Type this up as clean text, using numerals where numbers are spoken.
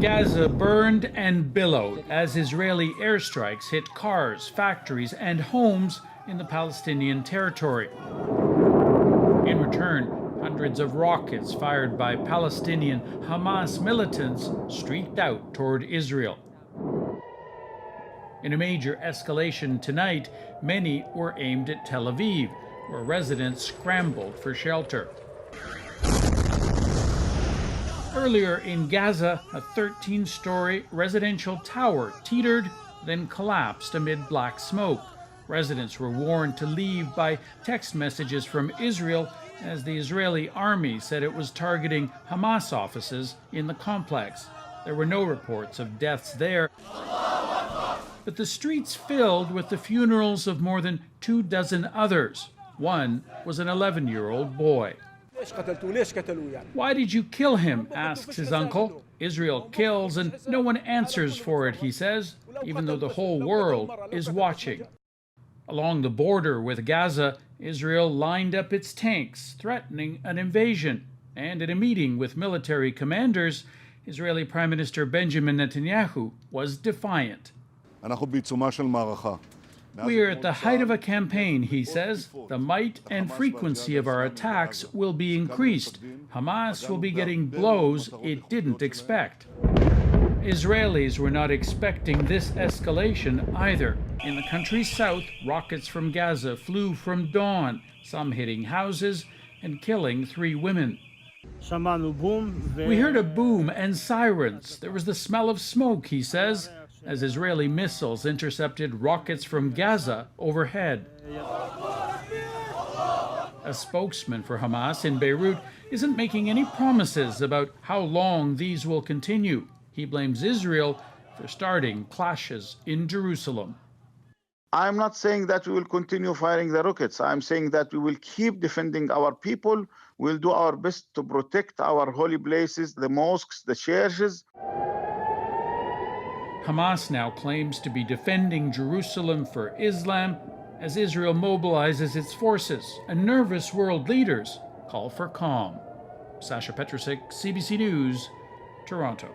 Gaza burned and billowed as Israeli airstrikes hit cars, factories, and homes in the Palestinian territory. In return, hundreds of rockets fired by Palestinian Hamas militants streaked out toward Israel. In a major escalation tonight, many were aimed at Tel Aviv, where residents scrambled for shelter. Earlier in Gaza, a 13-story residential tower teetered, then collapsed amid black smoke. Residents were warned to leave by text messages from Israel as the Israeli army said it was targeting Hamas offices in the complex. There were no reports of deaths there, but the streets filled with the funerals of more than 24 others. One was an 11-year-old boy. Why did you kill him? Asks his uncle. Israel kills and no one answers for it, he says, even though the whole world is watching. Along the border with Gaza, Israel lined up its tanks, threatening an invasion. And in a meeting with military commanders, Israeli Prime Minister Benjamin Netanyahu was defiant. We are at the height of a campaign, he says. The might and frequency of our attacks will be increased. Hamas will be getting blows it didn't expect. Israelis were not expecting this escalation either. In the country's south, rockets from Gaza flew from dawn, some hitting houses and killing 3 women. We heard a boom and sirens. There was the smell of smoke, he says, as Israeli missiles intercepted rockets from Gaza overhead. A spokesman for Hamas in Beirut isn't making any promises about how long these will continue. He blames Israel for starting clashes in Jerusalem. I'm not saying that we will continue firing the rockets. I'm saying that we will keep defending our people. We'll do our best to protect our holy places, the mosques, the churches. Hamas now claims to be defending Jerusalem for Islam as Israel mobilizes its forces, and nervous world leaders call for calm. Sasha Petrusik, CBC News, Toronto.